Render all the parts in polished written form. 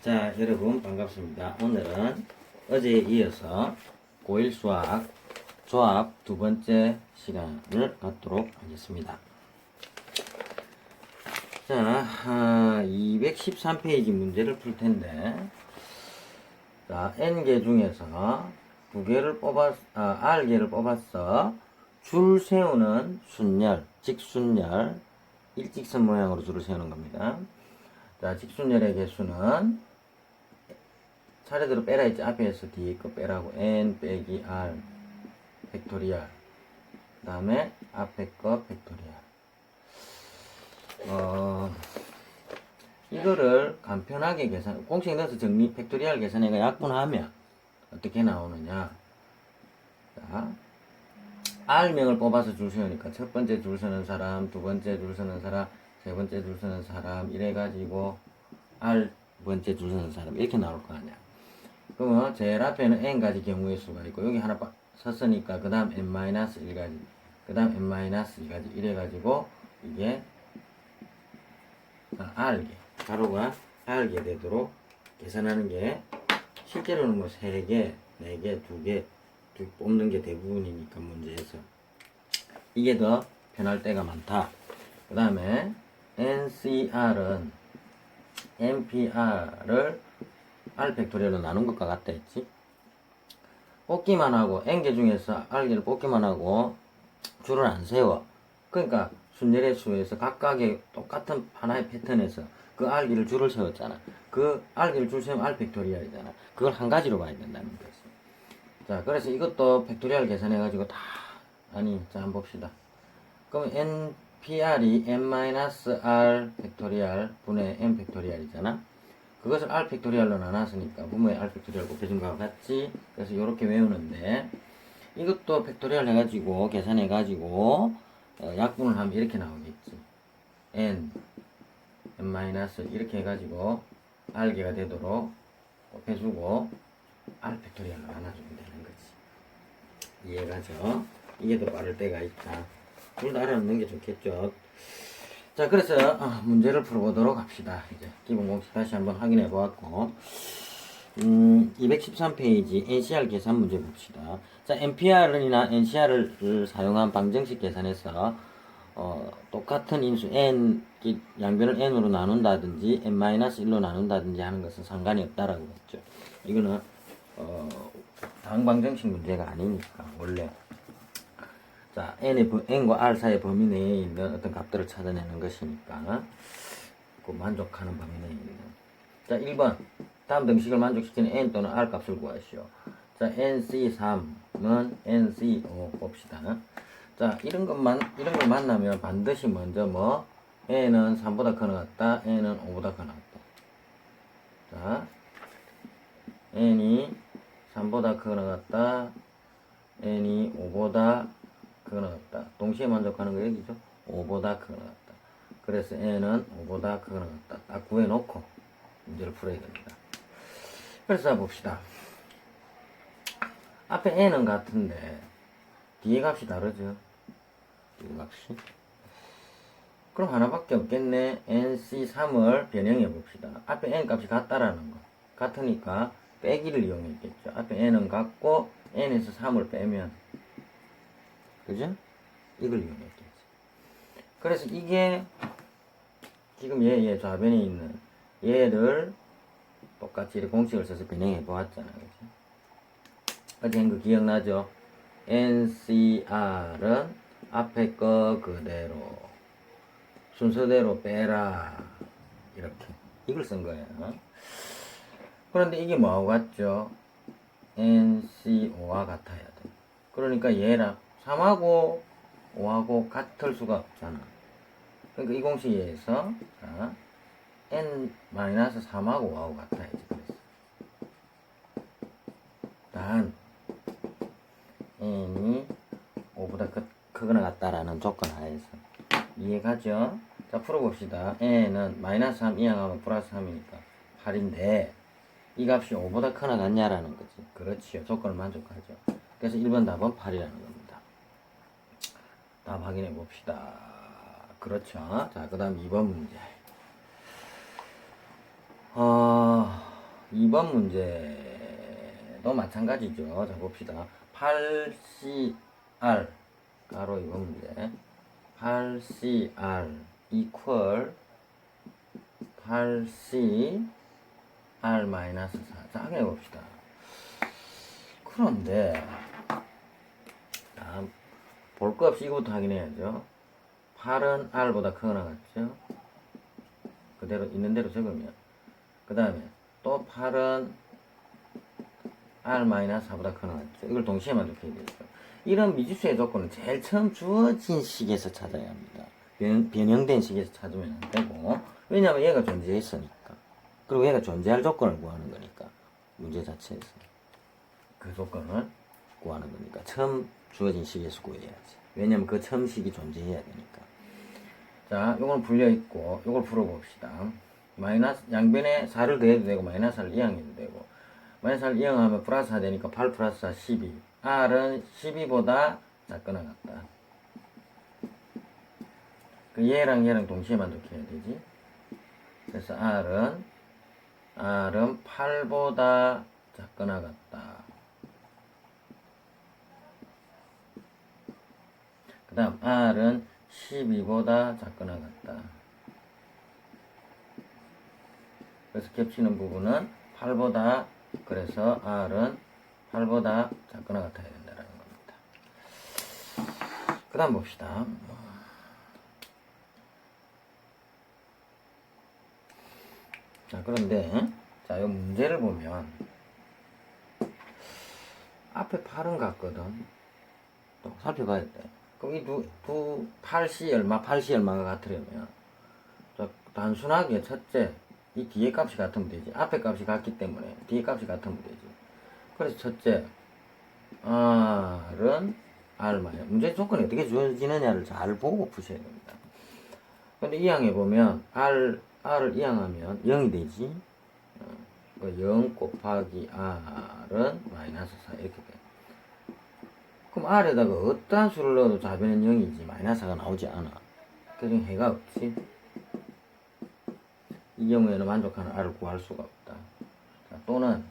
자, 여러분 반갑습니다. 오늘은 어제에 이어서 고1 수학 조합 두 번째 시간을 갖도록 하겠습니다. 자, 213페이지 문제를 풀 텐데, 자, N개 중에서 두 개를 R개를 뽑았어. 줄 세우는 순열, 직순열, 일직선 모양으로 줄을 세우는 겁니다. 자, 직순열의 개수는 차례대로 빼라 했지. 앞에서 뒤에 거 빼라고. n 빼기 r 팩토리얼. 그 다음에 앞에 거 팩토리얼. 이거를 간편하게 계산, 공식 넣어서 정리 팩토리얼 계산해가 약분하면 어떻게 나오느냐. 자, r명을 뽑아서 줄 세우니까 첫 번째 줄 서는 사람, 두 번째 줄 서는 사람, 세 번째 줄 서는 사람, 이래가지고 r 번째 줄 서는 사람 이렇게 나올 거 아니야. 그러면 제일 앞에는 n가지 경우의 수가 있고, 여기 하나 섰으니까 그 다음 n-1가지, 그 다음 n-2가지 이래가지고 이게 r개, 가로가 r개 되도록 계산하는 게, 실제로는 뭐 3개, 4개, 2개 뽑는 게 대부분이니까 문제에서 이게 더 편할 때가 많다. 그 다음에 NCR은 NPR을 R 팩토리얼로 나눈 것과 같다 했지. 뽑기만 하고, N개 중에서 R개를 뽑기만 하고 줄을 안 세워. 그러니까 순열의 수에서 각각의 똑같은 하나의 패턴에서 그 R개를 줄을 세웠잖아. 그 R개를 줄 세우면 R 팩토리얼이잖아. 그걸 한 가지로 봐야 된다는 거지. 자, 그래서 이것도 팩토리얼 계산해가지고 아니, 자, 한번 봅시다. 그럼 NPR이 n-r 팩토리얼 분의 n 팩토리얼이잖아. 그것을 r 팩토리얼로 나눴으니까 분모에 r 팩토리얼 곱해준 거와 같지. 그래서 이렇게 외우는데, 이것도 팩토리얼 해가지고 계산해가지고 약분을 하면 이렇게 나오겠지. n 이렇게 해가지고 r개가 되도록 곱해주고 r 팩토리얼로 나눠주면 되는 거지. 이해가죠? 이게 더 빠를 때가 있다. 둘 다 알아놓는 게 좋겠죠. 자, 그래서 문제를 풀어보도록 합시다. 이제 기본 공식 다시 한번 확인해 보았고, 213페이지 NCR 계산 문제 봅시다. 자, NPR이나 NCR을 사용한 방정식 계산에서 똑같은 인수 n, 양변을 n으로 나눈다든지 n-1로 나눈다든지 하는 것은 상관이 없다라고 했죠. 이거는 당방정식 문제가 아니니까 원래. 자, n과 r 사이의 범위 내에 있는 어떤 값들을 찾아내는 것이니까 그 만족하는 범위 내에 있는. 자, 1번 다음 등식을 만족시키는 n 또는 r 값을 구하시오. 자, nc3은 nc5 봅시다. 자, 이런 걸 만나면 반드시 먼저 뭐 n은 3보다 크는 것 같다, n은 5보다 크는 것 같다. 자, n이 3보다 크는 것 같다, n이 5보다 크는 것 같다. 동시에 만족하는 거 여기죠. 5보다 크는 것 같다. 그래서 n은 5보다 크는 것 같다. 딱 구해놓고 문제를 풀어야 됩니다. 그래서 봅시다. 앞에 n은 같은데 뒤에 값이 다르죠. 뒤에 값이. 그럼 하나밖에 없겠네. nc3을 변형해 봅시다. 앞에 n 값이 같다라는 거. 같으니까 빼기를 이용했겠죠. 앞에 n은 같고 n에서 3을 빼면, 그죠? 이걸 이용했겠지. 그래서 이게 지금 얘 좌변에 있는 얘를 똑같이 이렇게 공식을 써서 변형해 보았잖아. 그죠? 어제 한 거 기억나죠? NCR은 앞에 거 그대로 순서대로 빼라, 이렇게 이걸 쓴 거예요. 그런데 이게 뭐하고 같죠? NC5와 같아야 돼. 그러니까 얘랑 3하고 5하고 같을 수가 없잖아. 그러니까 이 공식에 의해서 n-3하고 5하고 같아야지. 그래서 단 n이 5보다 크거나 같다라는 조건 하에서. 이해가죠? 자, 풀어봅시다. n은 마이너스 3 이항하면 플러스 3이니까 8인데 이 값이 5보다 크나 같냐라는 거지. 그렇지요. 조건을 만족하죠. 그래서 1번 답은 8이라는 겁니다. 답 확인해 봅시다. 그렇죠. 자, 그 다음 2번 문제. 2번 문제도 마찬가지죠. 자, 봅시다. 8CR, 가로 2번 문제. 8CR equal 8CR 마이너스 4. 자, 확인해 봅시다. 그런데, 볼 거 없이 이것부터 확인해야죠. 8은 R보다 크거나 같죠? 그대로, 있는 대로 적으면. 그 다음에, 또 8은 R-4보다 크거나 같죠? 이걸 동시에 만족해야 되죠. 이런 미지수의 조건은 제일 처음 주어진 식에서 찾아야 합니다. 변형된 식에서 찾으면 안 되고, 왜냐면 얘가 존재했으니까. 그리고 얘가 존재할 조건을 구하는 거니까. 문제 자체에서. 그 조건을 구하는 거니까. 처음 주어진 식에서 구해야지. 왜냐면 그 처음 식이 존재해야 되니까. 자, 요건 불려있고, 요걸 풀어봅시다. 마이너스, 양변에 4를 더해도 되고, 마이너스 4를 이항해도 되고, 마이너스 4를 이항하면 플러스 4 되니까 8 플러스 4, 12. R은 12보다 작거나 같다. 그 얘랑 얘랑 동시에 만족해야 되지. 그래서 R은 8보다 작거나 같다. 그 다음 R은 12보다 작거나 같다. 그래서 겹치는 부분은 8보다, 그래서 R은 8보다 작거나 같아야 된다는 겁니다. 그 다음 봅시다. 자, 그런데, 자, 이 문제를 보면, 앞에 8은 같거든. 또 살펴봐야 돼. 그럼 이 8C 얼마가 같으려면, 자, 단순하게 첫째, 이 뒤에 값이 같으면 되지. 앞에 값이 같기 때문에 뒤에 값이 같으면 되지. 그래서 첫째, R은 R마요. 문제 조건이 어떻게 주어지느냐를 잘 보고 푸셔야 됩니다. 근데 이항해 보면 R을 이항하면 0이 되지. 0 곱하기 R은 마이너스 4 이렇게 돼. 그럼 R에다가 어떠한 수를 넣어도 좌변은 0이지 마이너스가 나오지 않아. 그래서 해가 없지. 이 경우에는 만족하는 R을 구할 수가 없다. 자, 또는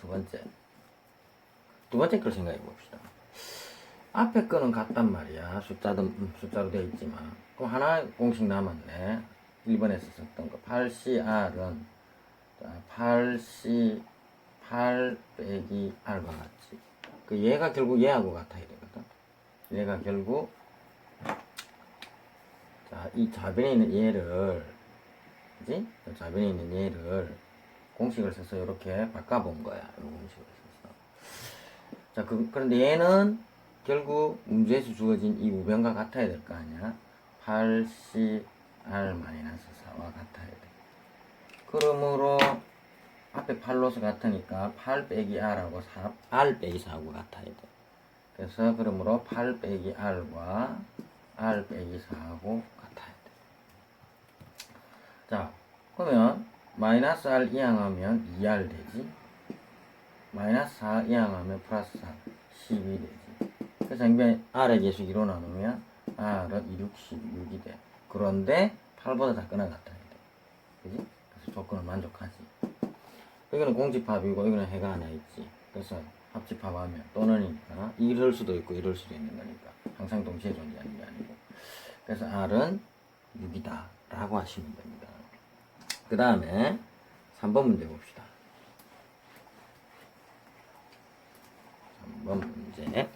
두 번째 걸 생각해 봅시다. 앞에 거는 같단 말이야. 숫자로 되어 있지만. 그럼 하나 공식 남았네. 1번에서 썼던 거. 8CR은 8 빼기 R과 같지. 그 얘가 결국 얘하고 같아야 되거든. 얘가 결국 자, 이 좌변에 있는 얘를, 그지? 좌변에 있는 얘를 공식을 써서 이렇게 바꿔본 거야. 이 공식을 써서. 자, 그런데 얘는 결국 문제에서 주어진 이 우변과 같아야 될 거 아니야? 8CR-4와 같아야 돼. 그러므로 앞에 8로서 같으니까 8 빼기 R하고 4, R 빼기 4하고 같아야 돼. 그래서 그러므로 8 빼기 R과 R 빼기 4하고 같아야 돼. 자, 그러면 마이너스 R 이항하면 2R 되지. 마이너스 4 이항하면 플러스 4, 12 되지. 그래서 양변 R의 계수기로 나누면 R은 2, 6, 16이 돼. 그런데 8보다 작거나 같아야 돼. 그지? 그래서 조건을 만족하지. 여기는 공집합이고 여기는 해가 하나 있지. 그래서 합집합하면 또는이니까 이럴 수도 있고 이럴 수도 있는 거니까 항상 동시에 존재하는 게 아니고. 그래서 R은 6이다 라고 하시면 됩니다. 그 다음에 3번 문제 봅시다. 3번 문제.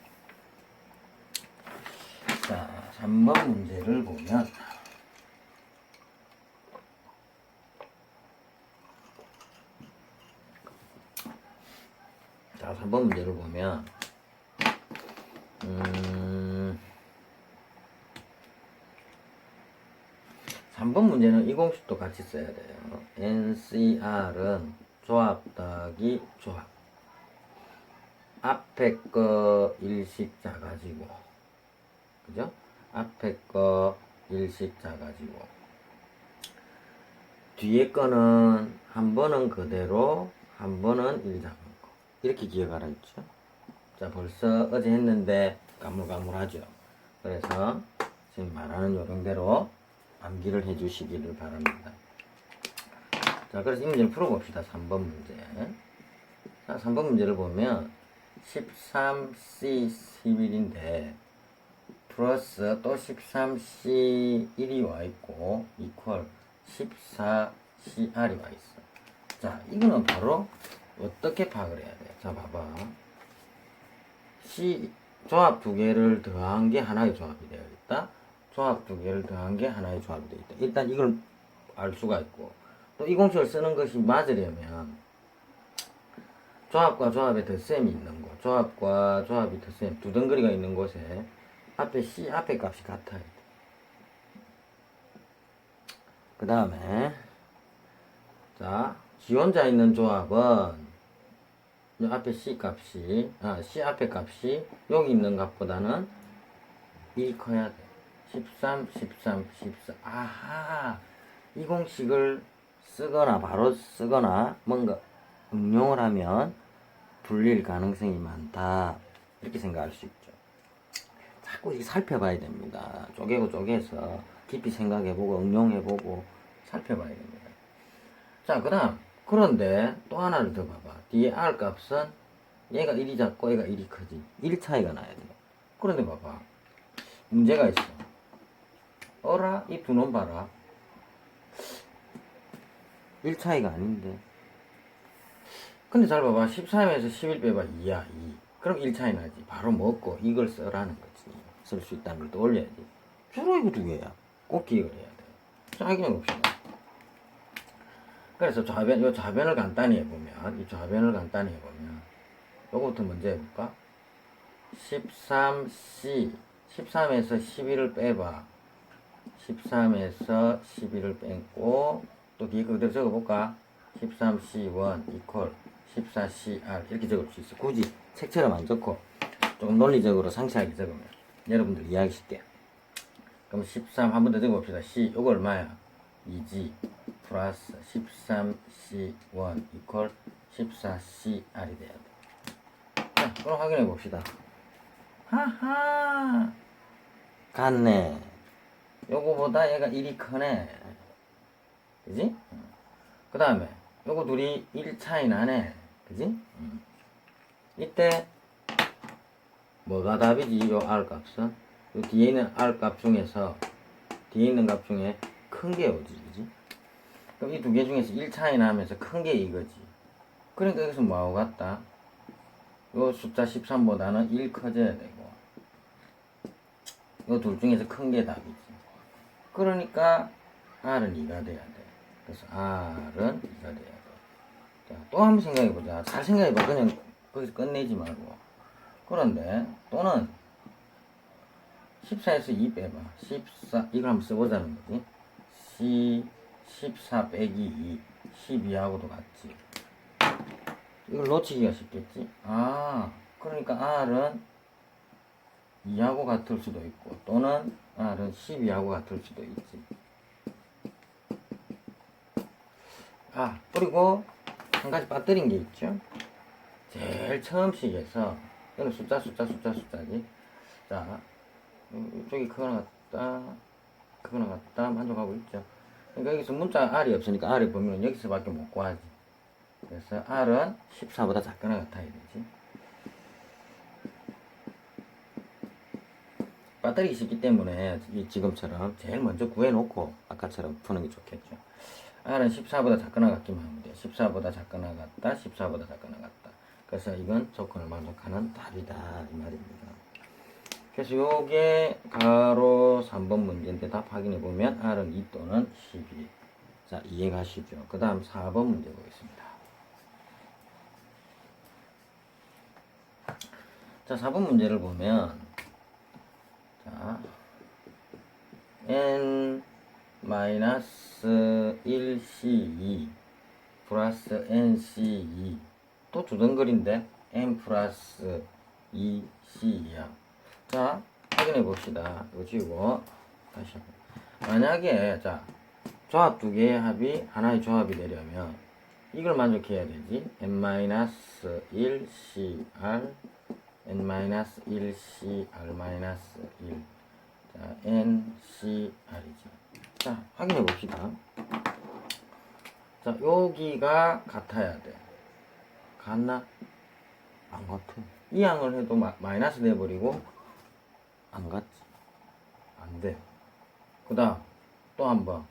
자, 3번 문제를 보면 자, 3번 문제를 보면 3번 문제는 이 공식도 같이 써야 돼요. NCR은 조합 더하기 조합. 앞에 거 일식 작아지고, 그죠? 앞에 거 일식 작아지고, 뒤에 거는 한 번은 그대로, 한 번은 1 작은 거. 이렇게 기억하라 했죠? 자, 벌써 어제 했는데 가물가물하죠? 그래서 지금 말하는 요령대로 암기를 해 주시기를 바랍니다. 자, 자, 그래서 이 문제를 풀어봅시다. 3번 문제. 자, 3번 문제를 보면 13C11인데 플러스 또 13C1이 와있고 이퀄 14CR이 와있어. 자, 이거는 바로 어떻게 파악을 해야 돼? 자, 봐봐. 조합 두 개를 더한 게 하나의 조합이 되어 있다. 조합 두 개를 더한 게 하나의 조합이 되어 있다. 일단 이걸 알 수가 있고, 또 이 공식을 쓰는 것이 맞으려면 조합과 조합의 덧셈이 있는 곳, 조합과 조합이 덧셈 두 덩어리가 있는 곳에 앞에 C 앞에 값이 같아야 돼. 그 다음에 자, 지 혼자 있는 조합은 이 앞에 C 앞에 값이 여기 있는 값보다는 1이 커야 돼. 13, 13, 14. 아하! 이 공식을 쓰거나 바로 쓰거나 뭔가 응용을 하면 불릴 가능성이 많다. 이렇게 생각할 수 있죠. 자꾸 이렇게 살펴봐야 됩니다. 쪼개고 쪼개서 깊이 생각해보고 응용해보고 살펴봐야 됩니다. 자, 그 다음 그런데 또 하나를 더 봐봐. 뒤에 R 값은 얘가 1이 작고 얘가 1이 크지. 1 차이가 나야 돼. 그런데 봐봐. 문제가 있어. 어라? 이 두 놈 봐라. 1 차이가 아닌데. 근데 잘 봐봐. 13에서 11 빼봐. 2야, 2. 그럼 1 차이 나지. 바로 먹고 이걸 써라는 거지. 쓸 수 있다는 걸 또 올려야지. 주로 이거 두 개야. 꼭 기억을 해야 돼. 자, 확인해 봅시다. 그래서 요 좌변을 간단히 해보면, 이 좌변을 간단히 해보면, 요거부터 먼저 해볼까? 13C, 13에서 11을 빼봐. 13에서 11을 빼고, 또 뒤에 그대로 적어볼까? 13C1 이퀄 14CR 이렇게 적을 수 있어. 굳이 책처럼 안 적고, 조금 논리적으로 상세하게 적으면, 여러분들 이해하기 쉽게. 그럼 13 한 번 더 적어봅시다. C, 요거 얼마야? 2G 플러스 13C1 이퀄 14CR이 돼야 돼. 자, 그럼 확인해 봅시다. 하하! 같네. 요거보다 얘가 1이 크네. 그지? 그 다음에 요거 둘이 1 차이 나네. 그지? 이때 뭐가 답이지? 요 R 값은? 요 뒤에 있는 R 값 중에서 뒤에 있는 값 중에 큰 게 오지, 그지? 그럼 이 두 개 중에서 1 차이 나면서 큰 게 이거지. 그러니까 여기서 뭐하고 같다? 요 숫자 13보다는 1 커져야 되고, 요 둘 중에서 큰 게 답이지. 그러니까 R은 2가 돼야 돼. 그래서 R은 2가 돼야 돼. 자, 또 한번 생각해보자. 잘 생각해봐. 그냥 거기서 끝내지 말고. 그런데 또는 14에서 2 빼봐. 14, 이걸 한번 써보자는 거지. 14 빼기 2, 12하고도 같지. 이걸 놓치기가 쉽겠지. 아, 그러니까 R은 2하고 같을 수도 있고, 또는 R은 12하고 같을 수도 있지. 아, 그리고 한 가지 빠뜨린 게 있죠. 제일 처음 식에서, 이거는 숫자지. 자, 이쪽이 크거나 같다 만족하고 있죠. 그러니까 여기서 문자 R이 없으니까 R의 범위는 여기서밖에 못 구하지. 그래서 R은 14보다 작거나 같아야 되지. 빠뜨리기 쉽기 때문에 지금처럼 제일 먼저 구해놓고 아까처럼 푸는 게 좋겠죠. R은 14보다 작거나 같기만 하면 돼. 14보다 작거나 같다, 14보다 작거나 같다. 그래서 이건 조건을 만족하는 답이다 이 말입니다. 그래서 요게 가로 3번 문제인데 답 확인해 보면 R은 2 또는 12. 자, 이해가시죠? 그 다음 4번 문제 보겠습니다. 자, 4번 문제를 보면, 자, n-1c2 플러스 nc2 또 주덩거리인데 n 플러스 2c야. 자, 확인해 봅시다. 이거 지우고 다시 만약에 자, 조합 두 개의 합이 하나의 조합이 되려면 이걸 만족해야 되지. n-1cr n-1cr-1 자, ncr이지. 자, 확인해 봅시다. 자, 여기가 같아야 돼. 같나? 안 같아. 이 항을 해도 마이너스 돼버리고 안 같지. 안 돼. 그 다음 또 한번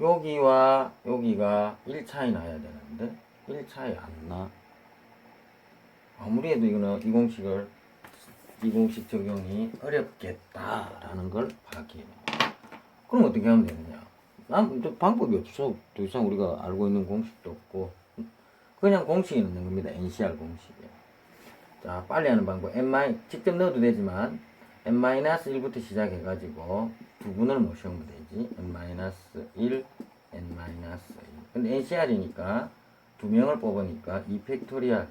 여기와 여기가 1차이 나야 되는데 1차이 안 나. 아무리 해도 이거는 이 공식 적용이 어렵겠다라는 걸 파악해요. 그럼 어떻게 하면 되느냐? 난 방법이 없어. 더 이상 우리가 알고 있는 공식도 없고 그냥 공식이 있는 겁니다. NCR 공식이에요. 자, 빨리 하는 방법. 직접 넣어도 되지만 n-1부터 시작해가지고 두 분을 모셔오면 되지. n-1, n-2. 근데 NCR이니까 두 명을 뽑으니까 2팩토리얼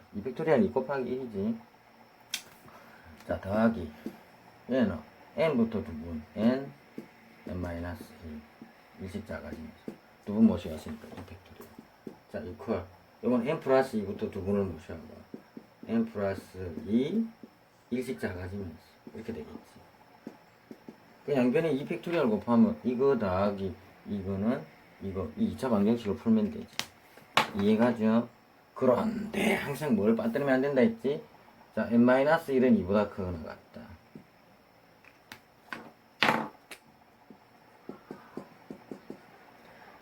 2 곱하기 1이지. 자, 더하기 얘는 n부터 두 분, n-1 일씩 작아지면서 두 분 모셔왔으니까 2팩토리얼. 자, 이퀄 이건 n 플러스 2부터 두 분을 모셔봐. n 플러스 2 일씩 작아지면서 이렇게 되겠지. 그 양변에 2팩토리얼 곱하면 이거 더하기 이거는 이거 이 2차 방정식을 풀면 되지. 이해가죠? 그런데 항상 뭘 빠뜨리면 안 된다 했지? 자, n-1은 2보다 크거나 같다.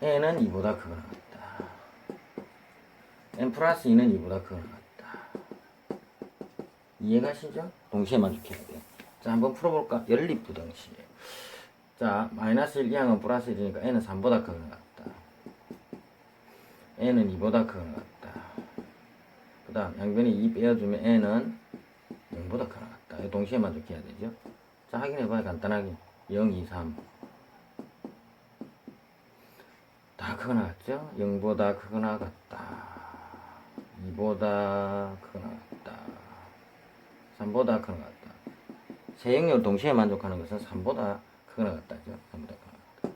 n은 2보다 크거나 같다. n 플러스 2는 2보다 크거나 같다. 이해가시죠? 동시에 만족해야 돼. 자, 한번 풀어볼까? 연립부등식. 자, 마이너스 1 이항은 플러스 1이니까 n은 3보다 크거나 같다. n은 2보다 크거나 같다. 그 다음 양변에 2 빼어주면 n은 0보다 크거나 같다. 동시에 만족해야 되죠? 자, 확인해봐요. 간단하게 0, 2, 3 다 크거나 같죠? 0보다 크거나 같다. 2보다 크거나 같다. 3보다 크거나 같다. 세 영역을 동시에 만족하는 것은 3보다 크거나 같다죠. 3보다 크거나 같다.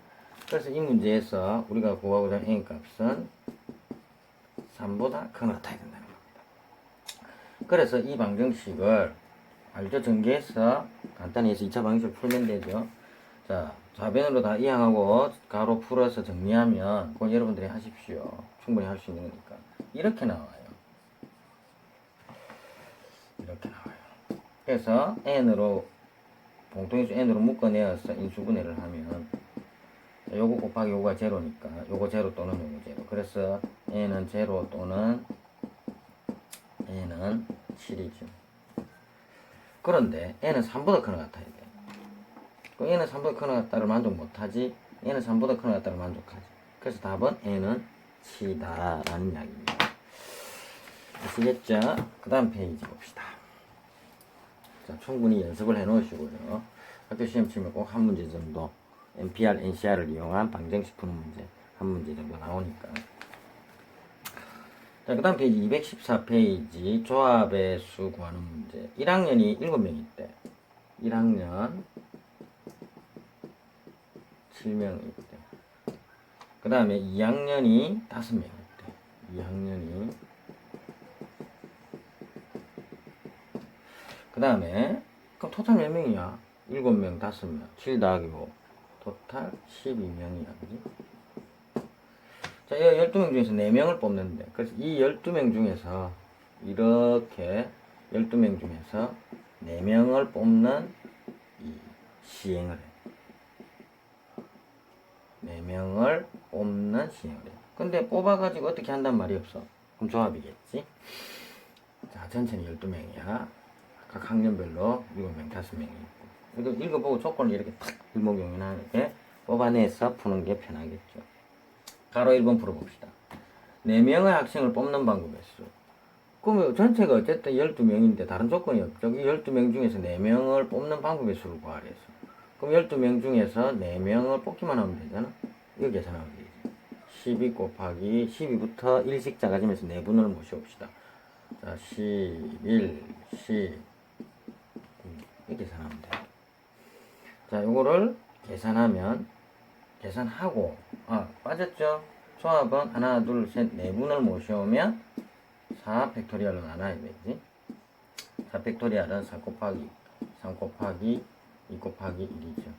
그래서 이 문제에서 우리가 구하고자 하는 n 값은 3보다 크거나 같아야 된다는 겁니다. 그래서 이 방정식을 알죠? 전개해서 간단히 해서 2차 방정식을 풀면 되죠. 자, 좌변으로 다 이항하고 가로 풀어서 정리하면 그건 여러분들이 하십시오. 충분히 할 수 있는 거니까. 이렇게 나와요. 이렇게 나와요. 그래서 n으로 공통인수 n으로 묶어내어서 인수분해를 하면 요거 곱하기 요거가 제로니까 요거 제로 또는 요거 제로. 그래서 n은 제로 또는 n은 7이죠. 그런데 n은 3보다 크나 같아야 돼. 그럼 n은 3보다 크나 같다를 만족 못하지. n은 3보다 크나 같다를 만족하지. 그래서 답은 n은 7이다 라는 이야기입니다. 아시겠죠? 그 다음 페이지 봅시다. 자, 충분히 연습을 해 놓으시고요. 학교 시험 치면 꼭 한 문제 정도 NPR, NCR을 이용한 방정식 푸는 문제 한 문제 정도 나오니까. 자, 그 다음 페이지 214페이지 조합의 수 구하는 문제. 1학년이 7명 있대. 1학년 7명 있대. 그 다음에 2학년이 5명 있대. 2학년이 그 다음에 그럼 토탈 몇 명이야? 7명, 5명 7 더하기 5 토탈 12명이야. 그지? 자, 이 12명 중에서 4명을 뽑는데 그래서 이 12명 중에서 이렇게 12명 중에서 4명을 뽑는 이 시행을 해. 4명을 뽑는 시행을 해. 근데 뽑아가지고 어떻게 한단 말이 없어. 그럼 조합이겠지? 자, 전체는 12명이야. 각 학년별로 7명, 5명이 있고. 이거 읽어보고 조건을 이렇게 탁 일목요연하게 뽑아내서 푸는 게 편하겠죠. 가로 1번 풀어봅시다. 4명의 학생을 뽑는 방법의 수. 그럼 전체가 어쨌든 12명인데 다른 조건이 없죠. 이 12명 중에서 4명을 뽑는 방법의 수를 구하래서. 그럼 12명 중에서 4명을 뽑기만 하면 되잖아. 이거 계산하면 되지. 12 곱하기 12부터 1씩 작아지면서 4분을 모셔봅시다. 자, 11, 10 이렇게 계산하면 돼. 자, 요거를 계산하고 빠졌죠? 조합은 하나, 둘, 셋, 4분을 모셔오면 4 팩토리얼로 나눠야 되지. 4 팩토리얼은 4 곱하기 3 곱하기 2 곱하기 1이죠.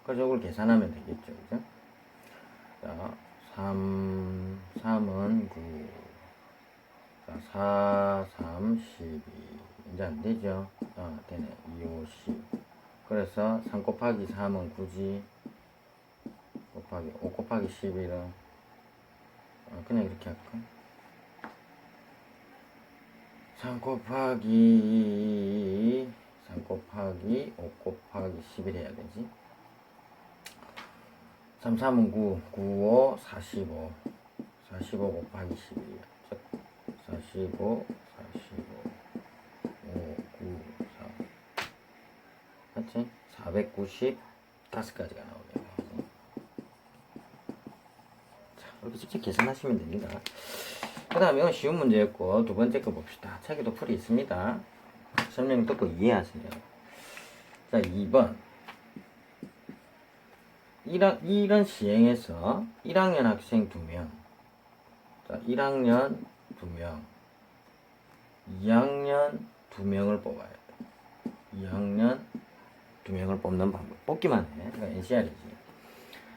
그래서 이걸 계산하면 되겠죠. 그죠? 자, 3은 9. 자, 4, 3, 12. 이제 안 되죠? 되네. 2, 5, 10. 그래서 3 곱하기 3은 9지. 곱하기 5 곱하기 11은 그냥 이렇게 할까? 3 곱하기 5 곱하기 11 해야 되지. 3, 3은 9, 9, 5, 45. 45 곱하기 11이야. 즉, 45, 5, 9, 4. 맞지? 495까지가 나오네요. 자, 이렇게 직접 계산하시면 됩니다. 그 다음에 이건 쉬운 문제였고, 두 번째 거 봅시다. 책에도 풀이 있습니다. 설명 듣고 이해하세요. 자, 2번. 이런 시행에서 1학년 학생 2명, 자, 1학년 2명, 2학년 2명을 뽑아야 돼. 2학년 2명을 뽑는 방법. 뽑기만 해. 그러니까 NCR이지.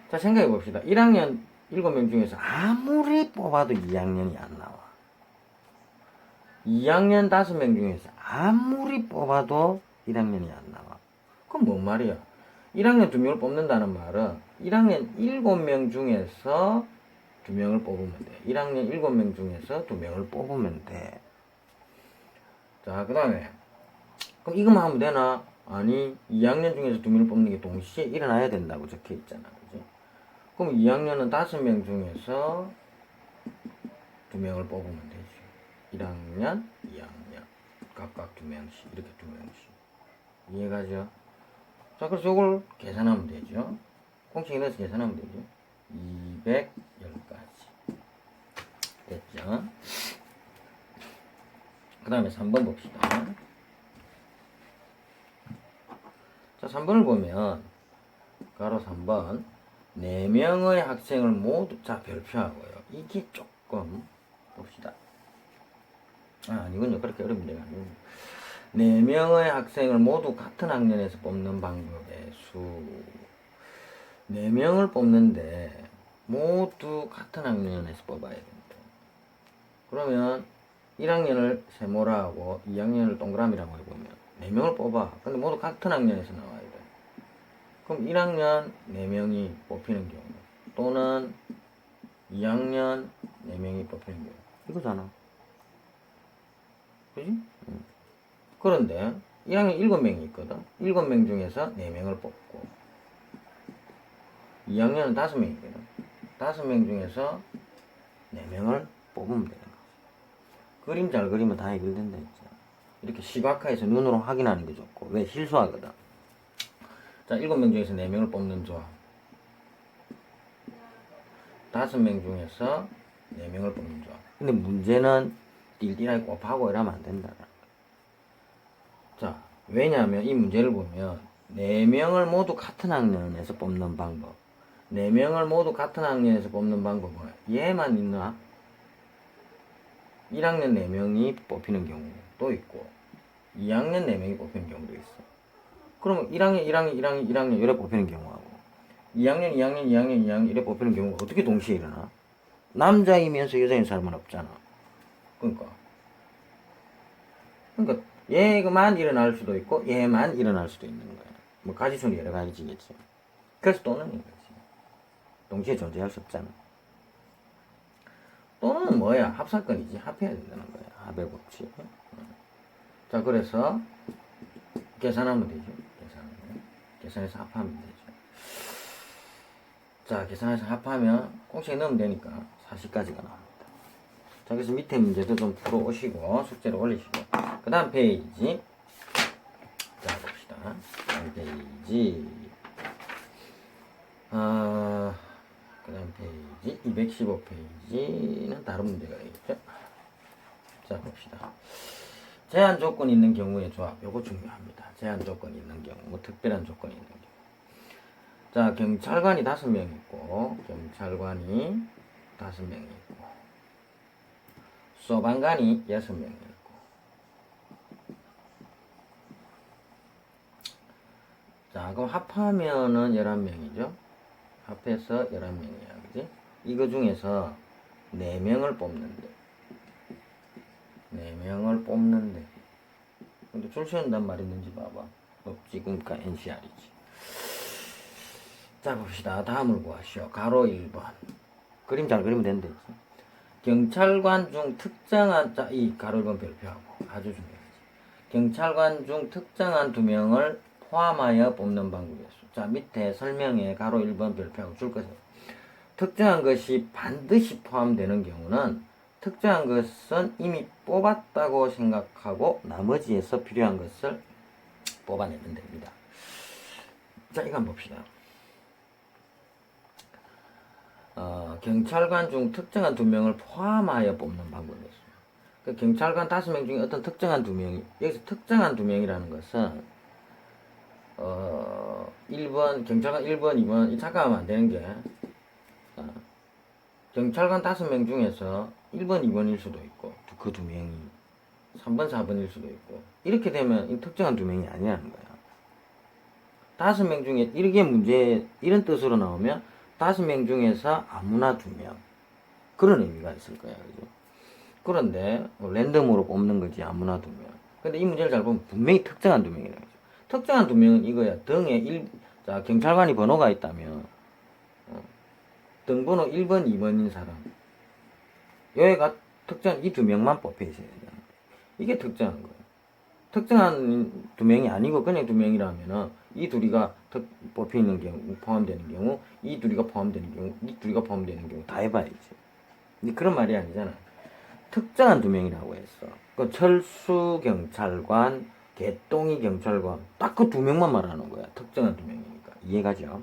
자, 생각해 봅시다. 1학년 7명 중에서 아무리 뽑아도 2학년이 안 나와. 2학년 5명 중에서 아무리 뽑아도 1학년이 안 나와. 그럼 뭔 말이야? 1학년 2명을 뽑는다는 말은 1학년 7명 중에서 2명을 뽑으면 돼. 1학년 7명 중에서 2명을 뽑으면 돼. 자, 그 다음에 그럼 이것만 하면 되나? 아니, 2학년 중에서 2명을 뽑는 게 동시에 일어나야 된다고 적혀 있잖아. 그지? 그럼 2학년은 5명 중에서 2명을 뽑으면 되지. 1학년, 2학년 각각 2명씩, 이렇게 2명씩. 이해가죠? 자, 그래서 이걸 계산하면 되죠. 공식에 넣어서 계산하면 되죠. 210까지. 됐죠? 그 다음에 3번 봅시다. 자, 3번을 보면, 가로 3번. 4명의 학생을 모두, 자, 별표하고요. 이게 조금, 봅시다. 이건요, 그렇게 어려운 문제가 아니에요. 4명의 학생을 모두 같은 학년에서 뽑는 방법의 수. 4명을 뽑는데 모두 같은 학년에서 뽑아야 된다. 그러면 1학년을 세모라 하고 2학년을 동그라미라고 해보면 4명을 뽑아. 근데 모두 같은 학년에서 나와야 돼. 그럼 1학년 4명이 뽑히는 경우 또는 2학년 4명이 뽑히는 경우 이거잖아. 그지? 그런데 1학년 7명이 있거든. 7명 중에서 4명을 뽑고 2학년은 5명이거든. 5명 중에서 4명을 뽑으면 되는 거지. 그림 잘 그리면 다 해결된다 했죠. 이렇게 시각화해서 눈으로 확인하는 게 좋고. 왜? 실수하거든. 자, 7명 중에서 4명을 뽑는 조합. 5명 중에서 4명을 뽑는 조합. 근데 문제는 딜딜하게 곱하고 이러면 안 된다. 자, 왜냐하면 이 문제를 보면 4명을 모두 같은 학년에서 뽑는 방법. 4명을 모두 같은 학년에서 뽑는 방법은 얘만 있나? 1학년 4명이 뽑히는 경우도 있고 2학년 4명이 뽑히는 경우도 있어. 그러면 1학년 이래 뽑히는 경우하고 2학년 이래 뽑히는 경우가 어떻게 동시에 일어나? 남자이면서 여자인 사람은 없잖아. 그러니까 얘만 일어날 수도 있고 얘만 일어날 수도 있는 거야. 뭐 가지수는 여러 가지겠지. 그래서 또는 이거지. 동시에 존재할 수 없잖아. 또는 뭐야? 합사건이지. 합해야 된다는 거야. 합의 법칙. 자, 그래서 계산하면 되죠. 계산해서 합하면 되죠. 자, 계산해서 합하면 공식에 넣으면 되니까 40까지가 나옵니다. 자, 그래서 밑에 문제도 좀 풀어 오시고 숙제를 올리시고 그 다음 페이지. 자, 봅시다. 다음 페이지. 그 다음 페이지 215페이지는 다른 문제가 되겠죠. 자, 봅시다. 제한 조건이 있는 경우의 조합. 요거 중요합니다. 제한 조건이 있는 경우, 뭐 특별한 조건이 있는 경우. 자, 경찰관이 5명 있고 경찰관이 5명 있고 소방관이 6명 있고 자, 그럼 합하면은 11명이죠. 합해서 11명이야. 그지? 이거 중에서 4명을 뽑는데. 4명을 뽑는데. 근데 줄 세운단 말 있는지 봐봐. 없지. 그러니까 NCR이지. 자, 봅시다. 다음을 구하시오. 가로 1번. 그림 잘 그리면 된다. 경찰관 중 특정한, 자, 이 가로 1번 별표하고. 아주 중요하지. 경찰관 중 특정한 2명을 포함하여 뽑는 방법이었어. 자, 밑에 설명에 가로 1번 별표하고 줄 것은 특정한 것이 반드시 포함되는 경우는 특정한 것은 이미 뽑았다고 생각하고 나머지에서 필요한 것을 뽑아내면 됩니다. 자, 이거 한번 봅시다. 경찰관 중 특정한 2명을 포함하여 뽑는 방법이었어요. 그 경찰관 5명 중에 어떤 특정한 2명이, 여기서 특정한 2명이라는 것은 1번, 경찰관 1번, 2번, 이 착각하면 안 되는 게, 경찰관 5명 중에서 1번, 2번일 수도 있고, 그 2명이 3번, 4번일 수도 있고, 이렇게 되면 이 특정한 2명이 아니라는 거야. 5명 중에, 이렇게 문제, 이런 뜻으로 나오면 5명 중에서 아무나 2명. 그런 의미가 있을 거야. 그죠? 그런데, 랜덤으로 뽑는 거지, 아무나 2명. 근데 이 문제를 잘 보면 분명히 특정한 2명이라는 거죠. 특정한 2명은 이거야. 등에 자, 경찰관이 번호가 있다면, 등번호 1번, 2번인 사람. 여기가 특정한 이 2명만 뽑혀 있어야 되잖아. 이게 특정한 거예요. 특정한 2명이 아니고 그냥 2명이라면은 이 둘이가 뽑혀 있는 경우, 포함되는 경우, 이 둘이가 포함되는 경우, 이 둘이가 포함되는 경우 다 해봐야지. 근데 그런 말이 아니잖아. 특정한 2명이라고 했어. 그 철수 경찰관, 개똥이 경찰관, 딱 그 2명만 말하는 거야. 특정한 2명이니까. 이해가죠?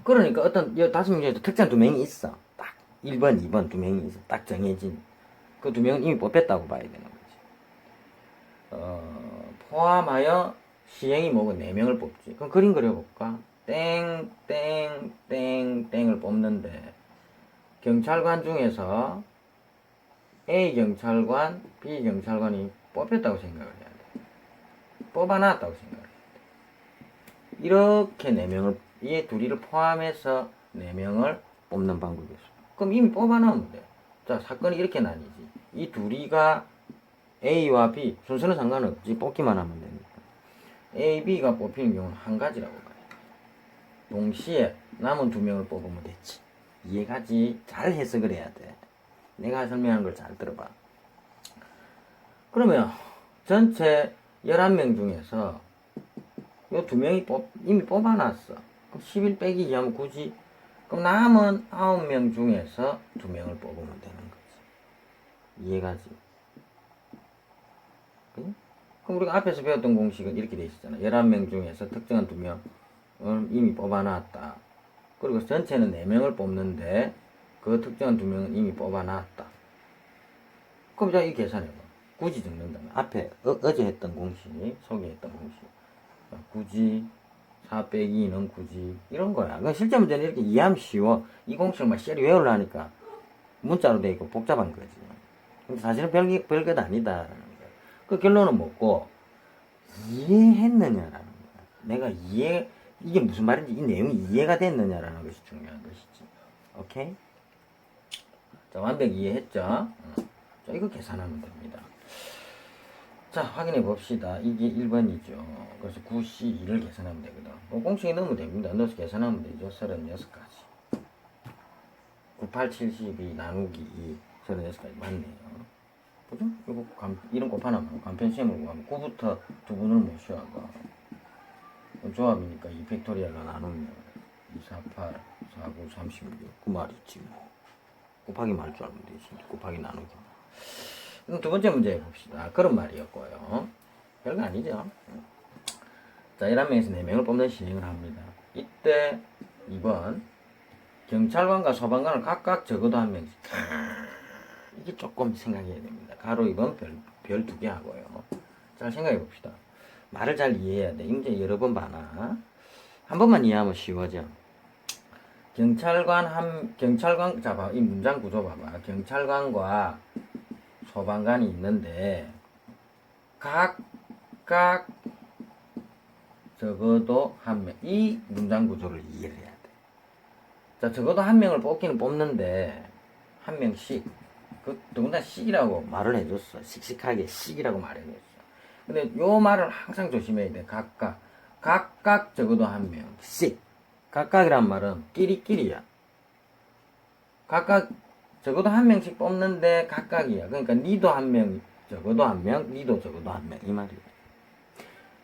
그러니까 어떤 5명 중에도 특정한 2명이 있어. 딱 1번, 2번 2명이 있어. 딱 정해진. 그 2명은 이미 뽑혔다고 봐야 되는 거지. 포함하여 시행이 뭐고 4명을 뽑지. 그럼 그림 그려볼까? 땡, 땡, 땡, 땡을 뽑는데 경찰관 중에서 A 경찰관, B 경찰관이 뽑혔다고 생각을 해야 돼. 뽑아놨다고 생각을 해야 돼. 이렇게 4명을, 이 둘이를 포함해서 4명을 뽑는 방법이었어. 그럼 이미 뽑아놓으면 돼. 자, 사건이 이렇게 나뉘지. 이 둘이가 A와 B, 순서는 상관없지. 뽑기만 하면 되니까. A, B가 뽑히는 경우는 한 가지라고 봐요. 동시에 남은 2명을 뽑으면 됐지. 이해가지? 잘 해석을 해야 돼. 내가 설명한 걸 잘 들어봐. 그러면 전체 11명 중에서 요 2명이 이미 뽑아놨어. 그럼 11 빼기 2하면 9지. 그럼 남은 9명 중에서 2명을 뽑으면 되는 거지. 이해가지? 그럼 우리가 앞에서 배웠던 공식은 이렇게 돼 있었잖아. 11명 중에서 특정한 2명을 이미 뽑아놨다. 그리고 전체는 4명을 뽑는데 그 특정한 2명은 이미 뽑아놨다. 그럼 자, 이 계산해봐. 굳이 적는다면 앞에 어제 했던 공식, 소개했던 공식. 굳이 4 빼기 2는 굳이 이런 거야. 그러니까 실제 문제는 이렇게 이해하면 쉬워. 이 공식을 막 쎄리 외우려니까 문자로 돼 있고 복잡한 거지. 근데 사실은 별것 아니다라는 거야. 그 결론은 뭐고 이해했느냐라는 거야. 내가 이게 무슨 말인지 이 내용이 이해가 됐느냐라는 것이 중요한 것이지. 오케이? 자, 완벽히 이해했죠? 자, 이거 계산하면 됩니다. 자, 확인해 봅시다. 이게 1번이죠. 그래서 9C2를 계산하면 되거든. 공식에 넣으면 됩니다. 넣어서 계산하면 되죠. 36가지. 98, 72 나누기 2, 36가지 맞네요. 그죠? 이거 이런 곱하나면 간편시험을 구하면 9부터 두 분을 못 쉬어가. 조합이니까 2 팩토리얼로 나누면 2, 4, 8, 4, 9, 36. 그 말이지 뭐. 곱하기 말 줄 알면 되지. 곱하기 나누기. 그럼 두 번째 문제 해봅시다. 그런 말이었고요. 별거 아니죠. 자, 11명에서 4명을 뽑는 시행을 합니다. 이때 2번 경찰관과 소방관을 각각 적어도 한 명씩. 이게 조금 생각해야 됩니다. 가로 2번 별 2개 하고요. 잘 생각해 봅시다. 말을 잘 이해해야 돼. 이 문제 여러 번 봐나. 한 번만 이해하면 쉬워져. 경찰관, 자, 봐. 이 문장 구조 봐봐. 경찰관과 소방관이 있는데, 각각 적어도 한 명. 이 문장 구조를 이해를 해야 돼. 자, 적어도 한 명을 뽑기는 뽑는데, 한 명씩. 더군다나 씩이라고 말을 해줬어. 씩씩하게 씩이라고 말해줬어. 근데 요 말을 항상 조심해야 돼. 각각 적어도 한 명씩. 각각이란 말은 끼리끼리야. 각각 적어도 한 명씩 뽑는데 각각이야. 그러니까 니도 한 명, 적어도 한 명, 니도 적어도 한 명. 이 말이야.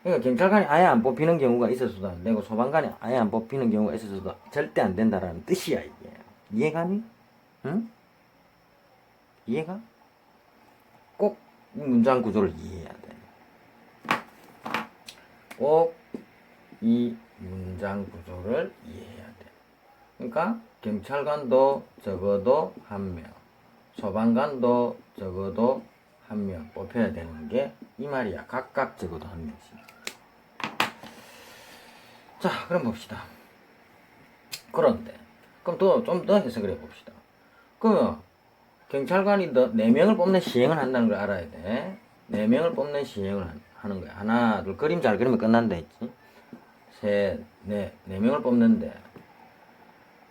그러니까 경찰관이 아예 안 뽑히는 경우가 있어서도 안 되고 소방관이 아예 안 뽑히는 경우가 있어서도 절대 안 된다라는 뜻이야 이게. 이해가니? 응? 이해가? 꼭 이 문장 구조를 이해해야 돼. 꼭 이 문장 구조를 이해해야 돼. 그러니까 경찰관도 적어도 한 명, 소방관도 적어도 한 명 뽑혀야 되는 게 이 말이야. 각각 적어도 한 명씩. 자, 그럼 봅시다. 그런데 그럼 좀 더 해석을 해봅시다. 그러면 경찰관이 4명을 뽑는 시행을 한다는 걸 알아야 돼. 4명을 뽑는 시행을 하는 거야. 하나, 둘, 그림 잘 그리면 끝난다 했지. 셋, 넷, 4명을 뽑는데,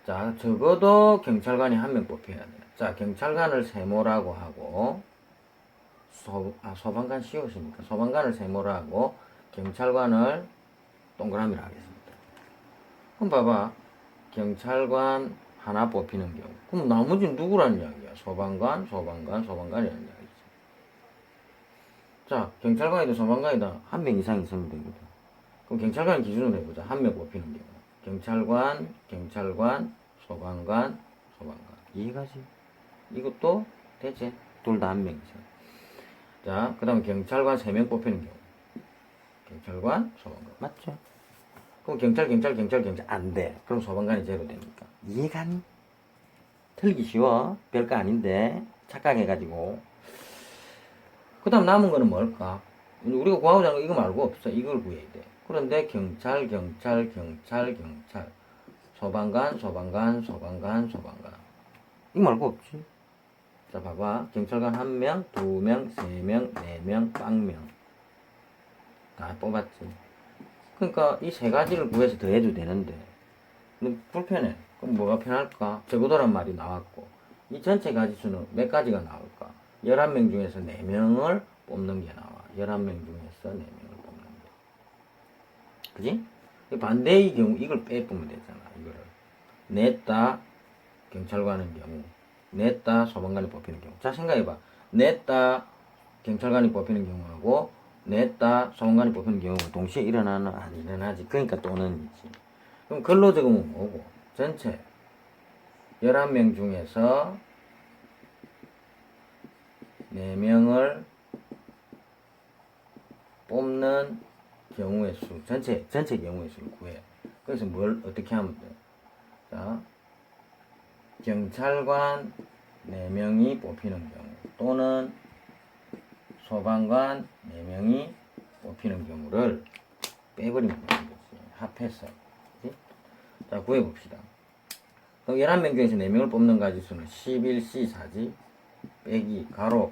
자, 적어도 경찰관이 한 명 뽑혀야 돼. 자, 경찰관을 세모라고 하고, 소방관 씌우시니까 소방관을 세모라 하고, 경찰관을 동그라미로 하겠습니다. 그럼 봐봐. 경찰관 하나 뽑히는 경우. 그럼 나머지는 누구라는 이야기야? 소방관이라는 이야기지. 자, 경찰관이든 소방관이든 한 명 이상 있으면 되거든. 그럼 경찰관 기준으로 해보자. 한 명 뽑히는 경우. 경찰관, 소방관. 이해가지? 이것도 되지? 둘 다 한 명이죠. 자, 그 다음 경찰관 3명 뽑히는 경우. 경찰관, 소방관. 맞죠? 그럼 경찰 안 돼. 그럼 소방관이 제로 되니까. 이해가니? 틀기 쉬워. 별거 아닌데. 착각해가지고. 그 다음 남은 거는 뭘까? 우리가 구하고자 하는 거 이거 말고 없어. 이걸 구해야 돼. 그런데 경찰. 소방관. 이거 말고 없지. 자, 봐봐. 경찰관 1명, 2명, 3명, 4명, 0명. 다 뽑았지. 그러니까 이 3가지를 구해서 더해도 되는데 불편해. 그럼 뭐가 편할까? 적어도란 말이 나왔고 이 전체 가지수는 몇 가지가 나올까? 11명 중에서 4명을 뽑는 게 나와. 11명 중에서 4명을 뽑는 게. 그지? 반대의 경우 이걸 빼보면 되잖아. 이거를 냈다 경찰관의 경우, 냈다 소방관이 뽑히는 경우. 자, 생각해봐. 냈다 경찰관이 뽑히는 경우하고 냈다 소방관이 뽑히는 경우가 동시에 일어나는 안 일어나지. 그러니까 또는이지. 그럼 글로 적으면 뭐고? 전체 11명 중에서 4명을 뽑는 경우의 수, 전체 경우의 수를 구해. 그래서 뭘 어떻게 하면 돼? 자, 경찰관 4명이 뽑히는 경우 또는 소방관 4명이 뽑히는 경우를 빼버리면 되는 거지. 합해서. 그치? 자, 구해봅시다. 그럼 11명 중에서 4명을 뽑는 가지수는 11C4지. 빼기, 가로.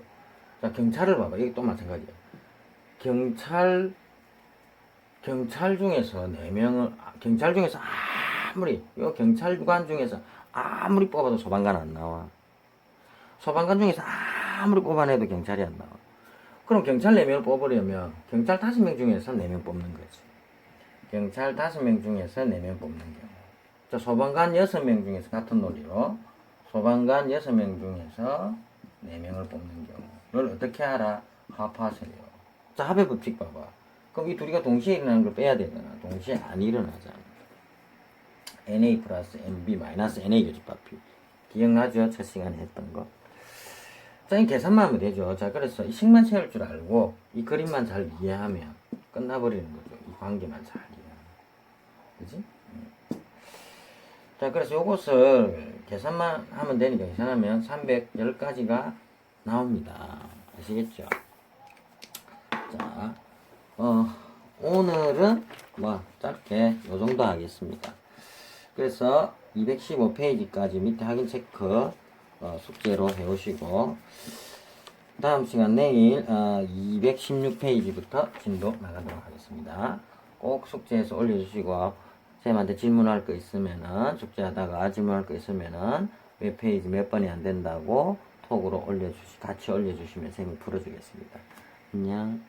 자, 경찰을 봐봐. 이게 또 마찬가지야. 경찰 중에서 4명을, 경찰 중에서 아무리, 요 경찰관 중에서 아무리 뽑아도 소방관 안 나와. 소방관 중에서 아무리 뽑아내도 경찰이 안 나와. 그럼 경찰 4명을 뽑으려면 경찰 5명 중에서 4명 뽑는 거지. 경찰 5명 중에서 4명 뽑는 경우. 자, 소방관 6명 중에서 같은 논리로 소방관 6명 중에서 4명을 뽑는 경우를 어떻게 하라? 합하세요. 자, 합의 법칙 봐봐. 그럼 이 둘이가 동시에 일어나는 걸 빼야 되잖아. 동시에 안 일어나잖아. NA 플러스 NB 마이너스 NA 교집합이. 기억나죠? 첫 시간에 했던 거. 자, 이 계산만 하면 되죠. 자, 그래서 이 식만 채울 줄 알고 이 그림만 잘 이해하면 끝나버리는 거죠. 이 관계만 잘 이해하면. 그지? 자, 그래서 요것을 계산만 하면 되니까 계산하면 310가지가 나옵니다. 아시겠죠? 자, 오늘은 뭐 짧게 요 정도 하겠습니다. 그래서 215페이지까지 밑에 확인 체크 숙제로 해오시고 다음 시간 내일 216페이지부터 진도 나가도록 하겠습니다. 꼭 숙제해서 올려주시고, 쌤한테 질문할 거 있으면은, 숙제하다가 질문할 거 있으면은, 웹페이지 몇 번이 안 된다고 톡으로 같이 올려주시면 쌤이 풀어주겠습니다. 안녕.